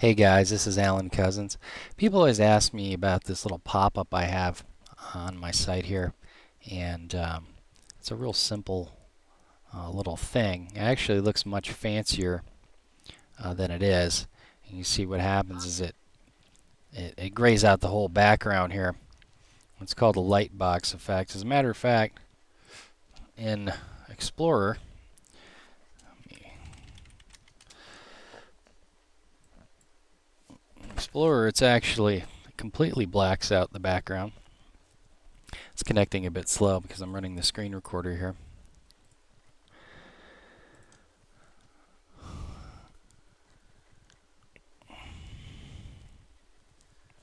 Hey guys, this is Alan Cousins. People always ask me about this little pop-up I have on my site here, and it's a real simple little thing. It actually looks much fancier than it is. And you see what happens is it grays out the whole background here. It's called a light box effect. As a matter of fact, in Explorer, it's actually completely blacks out the background. It's connecting a bit slow because I'm running the screen recorder here.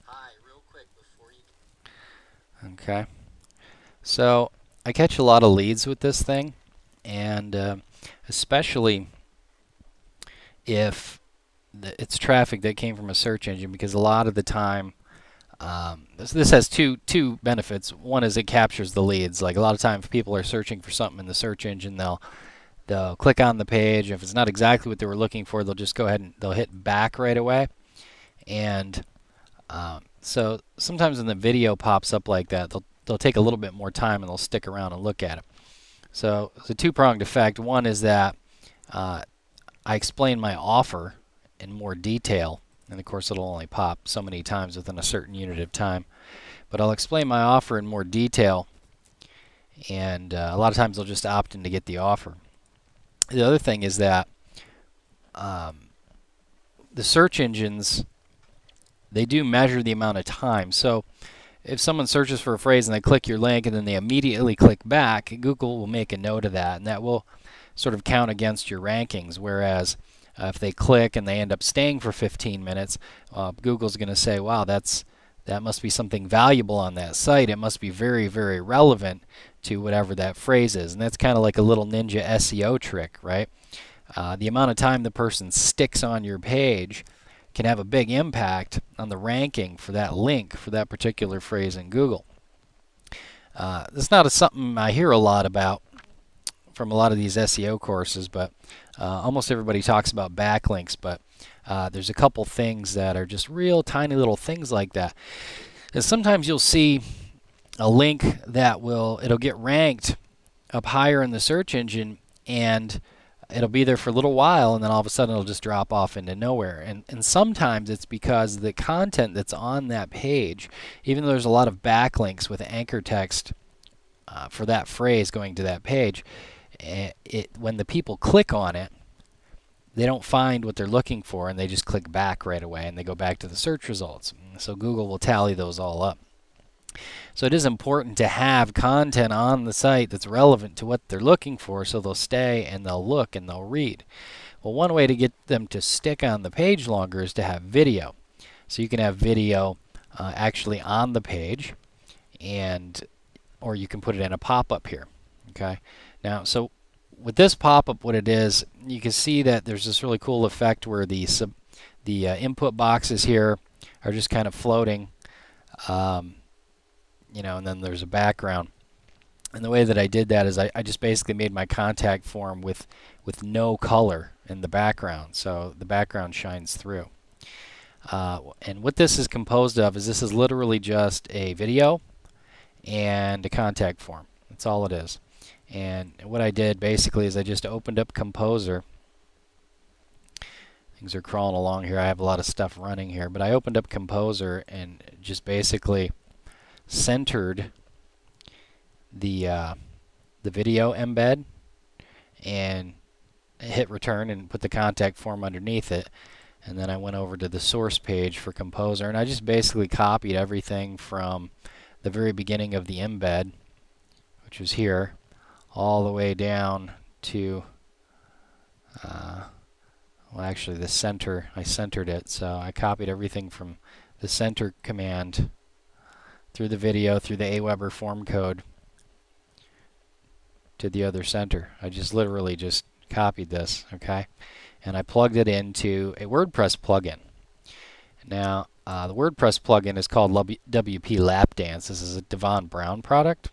Hi, real quick before you. Okay, so I catch a lot of leads with this thing, and especially if it's traffic that came from a search engine, because a lot of the time this has two benefits. One is it captures the leads. Like a lot of times people are searching for something in the search engine, they'll click on the page. If it's not exactly what they were looking for, they'll just go ahead and they'll hit back right away. And so sometimes when the video pops up like that, they'll take a little bit more time and they'll stick around and look at it. So it's a two-pronged effect. One is that I explain my offer in more detail, and of course it'll only pop so many times within a certain unit of time. But I'll explain my offer in more detail, and a lot of times they'll just opt in to get the offer. The other thing is that the search engines, they do measure the amount of time. So if someone searches for a phrase and they click your link and then they immediately click back, Google will make a note of that, and that will sort of count against your rankings. Whereas if they click and they end up staying for 15 minutes, Google's going to say, wow, that must be something valuable on that site. It must be very, very relevant to whatever that phrase is. And that's kind of like a little ninja SEO trick, right? The amount of time the person sticks on your page can have a big impact on the ranking for that link for that particular phrase in Google. That's not something I hear a lot about from a lot of these SEO courses, but almost everybody talks about backlinks. But there's a couple things that are just real tiny little things like that. And sometimes you'll see a link that it'll get ranked up higher in the search engine, and it'll be there for a little while, and then all of a sudden it'll just drop off into nowhere. And sometimes it's because the content that's on that page, even though there's a lot of backlinks with anchor text for that phrase going to that page, when the people click on it, they don't find what they're looking for, and they just click back right away, and they go back to the search results. So Google will tally those all up. So it is important to have content on the site that's relevant to what they're looking for, so they'll stay and they'll look and they'll read. Well, one way to get them to stick on the page longer is to have video. So you can have video actually on the page, or you can put it in a pop-up here. Okay. Now, so with this pop-up, what it is, you can see that there's this really cool effect where the input boxes here are just kind of floating. And then there's a background. And the way that I did that is I just basically made my contact form with no color in the background, so the background shines through. And what this is composed of is this is literally just a video and a contact form. That's all it is. And what I did basically is I just opened up Composer. Things are crawling along here. I have a lot of stuff running here, but I opened up Composer and just basically centered the video embed and hit return and put the contact form underneath it. And then I went over to the source page for Composer, and I just basically copied everything from the very beginning of the embed, which was here, all the way down to well, actually the center. I centered it, so I copied everything from the center command through the video, through the Aweber form code to the other center. I just literally just copied this, okay? And I plugged it into a WordPress plugin. Now, the WordPress plugin is called WP Lapdance. This is a Devon Brown product.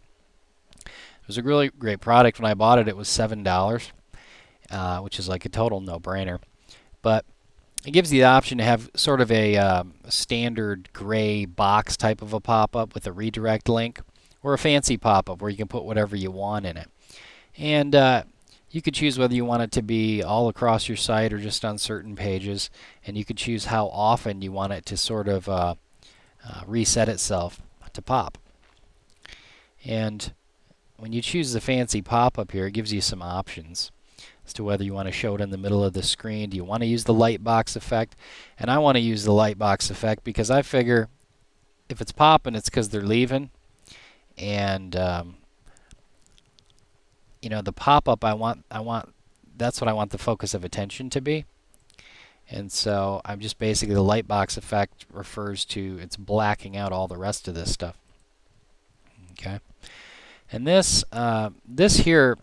It was a really great product. When I bought it, it was $7, which is like a total no-brainer. But it gives you the option to have sort of a standard gray box type of a pop-up with a redirect link, or a fancy pop-up where you can put whatever you want in it. And you could choose whether you want it to be all across your site or just on certain pages, and you could choose how often you want it to sort of reset itself to pop. And when you choose the fancy pop-up here, it gives you some options as to whether you want to show it in the middle of the screen. Do you want to use the light box effect? And I want to use the light box effect because I figure if it's popping, it's because they're leaving. And you know, the pop-up that's what I want the focus of attention to be. And so I'm just basically, the light box effect refers to it's blacking out all the rest of this stuff. Okay. And this here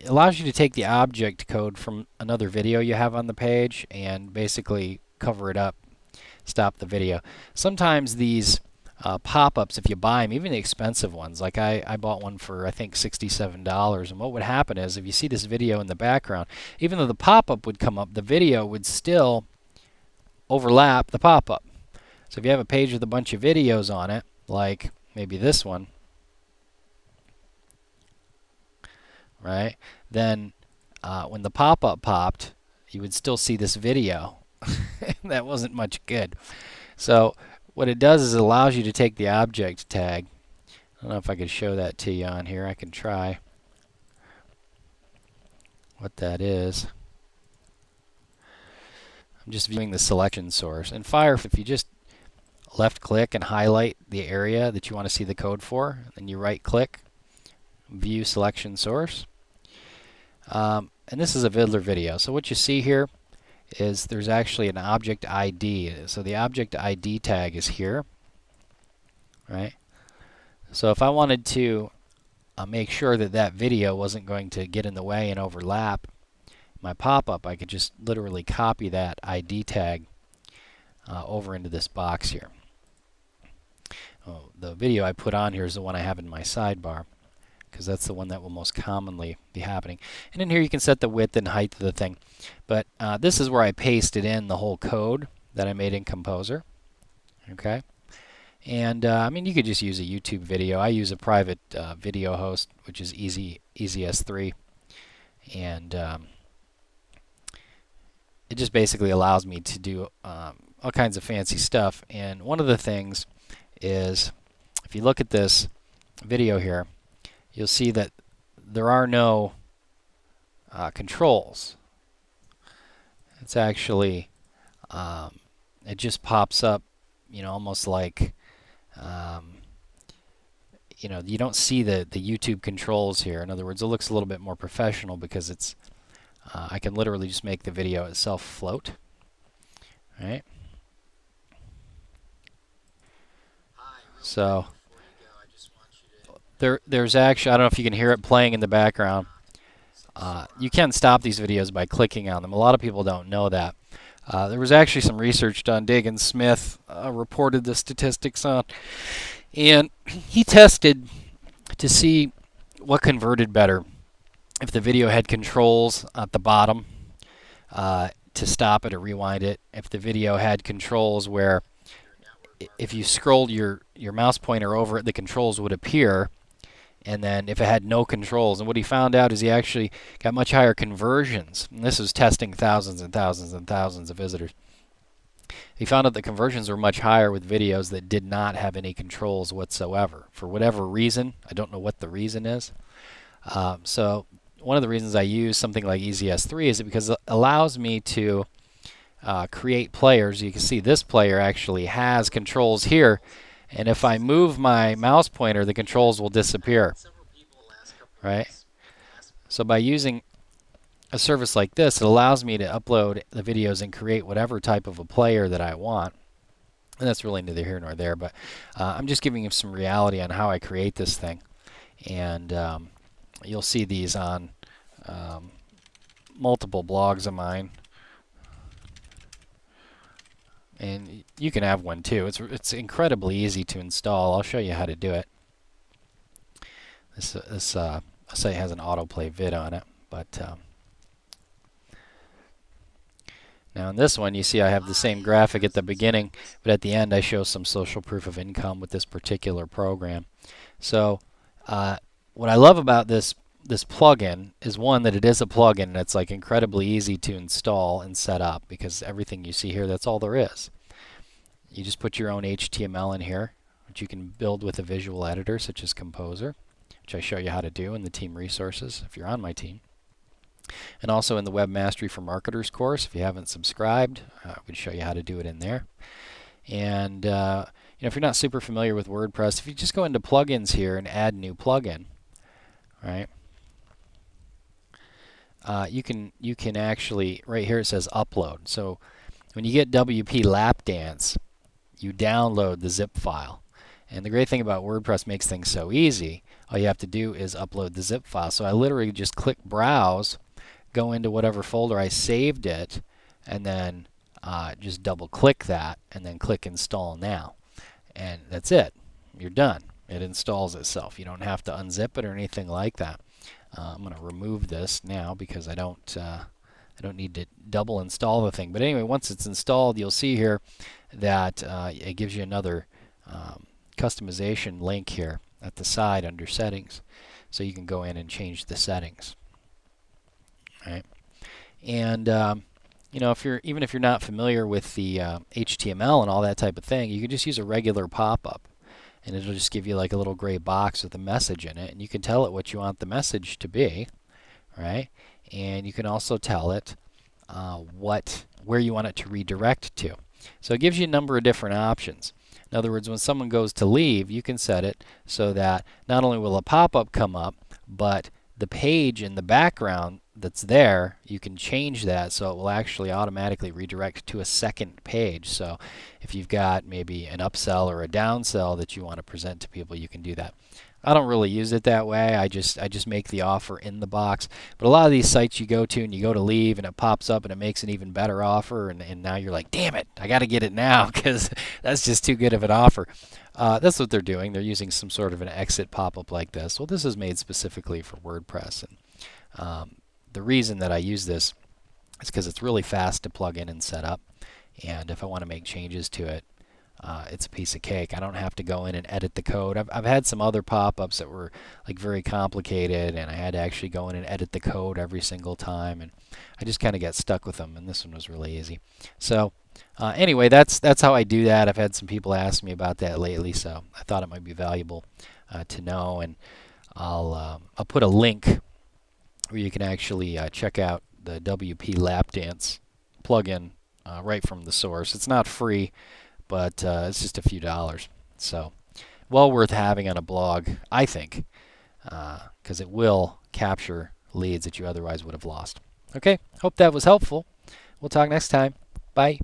allows you to take the object code from another video you have on the page and basically cover it up, stop the video. Sometimes these pop-ups, if you buy them, even the expensive ones, like I bought one for I think $67, and what would happen is if you see this video in the background, even though the pop-up would come up, the video would still overlap the pop-up. So if you have a page with a bunch of videos on it, like maybe this one, right? Then when the pop-up popped, you would still see this video. That wasn't much good. So what it does is it allows you to take the object tag. I don't know if I could show that to you on here. I can try what that is. I'm just viewing the selection source. In Fire, if you just left click and highlight the area that you want to see the code for, and then you right click, view selection source. And this is a Vidler video. So what you see here is there's actually an object ID. So the object ID tag is here, right? So if I wanted to make sure that that video wasn't going to get in the way and overlap my pop-up, I could just literally copy that ID tag over into this box here. The video I put on here is the one I have in my sidebar, because that's the one that will most commonly be happening. And in here you can set the width and height of the thing. But this is where I pasted in the whole code that I made in Composer. Okay. And I mean, you could just use a YouTube video. I use a private video host, which is EasyS3. And it just basically allows me to do all kinds of fancy stuff. And one of the things is, if you look at this video here, you'll see that there are no controls. It's actually, it just pops up, you know, almost like, you know, you don't see the YouTube controls here. In other words, it looks a little bit more professional because it's, I can literally just make the video itself float. Right? So there's actually, I don't know if you can hear it playing in the background. You can stop these videos by clicking on them. A lot of people don't know that. There was actually some research done. Dagan Smith reported the statistics on, and he tested to see what converted better. If the video had controls at the bottom to stop it or rewind it, if the video had controls where if you scrolled your mouse pointer over it, the controls would appear, and then if it had no controls. And what he found out is he actually got much higher conversions. And this was testing thousands and thousands and thousands of visitors. He found out the conversions were much higher with videos that did not have any controls whatsoever. For whatever reason, I don't know what the reason is. So one of the reasons I use something like EasyS3 is because it allows me to create players. You can see this player actually has controls here, and if I move my mouse pointer, the controls will disappear. Right? So by using a service like this, it allows me to upload the videos and create whatever type of a player that I want. And that's really neither here nor there, but I'm just giving you some reality on how I create this thing. And you'll see these on multiple blogs of mine. And you can have one too. It's incredibly easy to install. I'll show you how to do it. This site has an autoplay vid on it, but Now in this one, you see I have the same Hi, graphic at there's the some beginning, service. but at the end I show some social proof of income with this particular program. So uh, what I love about this plugin is one that it is a plugin and it's like incredibly easy to install and set up because everything you see here, that's all there is. You just put your own HTML in here, which you can build with a visual editor such as Composer, which I show you how to do in the team resources if you're on my team. And also in the Web Mastery for Marketers course, if you haven't subscribed, we'd show you how to do it in there. And if you're not super familiar with WordPress, if you just go into plugins here and add new plugin, right? You can actually right here it says upload. So when you get WP Lapdance, you download the zip file. And the great thing about WordPress makes things so easy. All you have to do is upload the zip file. So I literally just click browse, go into whatever folder I saved it, and then just double click that and then click install now. And that's it. You're done. It installs itself. You don't have to unzip it or anything like that. I'm going to remove this now because I don't need to double install the thing. But anyway, once it's installed, you'll see here that it gives you another customization link here at the side under settings. So you can go in and change the settings. Right? And if you're even if you're not familiar with the HTML and all that type of thing, you can just use a regular pop-up, and it'll just give you like a little gray box with a message in it, and you can tell it what you want the message to be, right? And you can also tell it where you want it to redirect to. So it gives you a number of different options. In other words, when someone goes to leave, you can set it so that not only will a pop-up come up, but the page in the background that's there, you can change that so it will actually automatically redirect to a second page. So if you've got maybe an upsell or a downsell that you want to present to people, you can do that. I don't really use it that way. I just make the offer in the box. But a lot of these sites you go to and you go to leave and it pops up and it makes an even better offer, and now you're like, damn it, I got to get it now because that's just too good of an offer. That's what they're doing. They're using some sort of an exit pop-up like this. Well, this is made specifically for WordPress, and the reason that I use this is because it's really fast to plug in and set up. And if I want to make changes to it, it's a piece of cake. I don't have to go in and edit the code. I've had some other pop-ups that were like very complicated, and I had to actually go in and edit the code every single time, and I just kind of got stuck with them. And this one was really easy. So anyway, that's how I do that. I've had some people ask me about that lately, so I thought it might be valuable to know. And I'll put a link where you can actually check out the WP Lapdance plugin right from the source. It's not free, but it's just a few dollars. So well worth having on a blog, I think, because it will capture leads that you otherwise would have lost. Okay, hope that was helpful. We'll talk next time. Bye.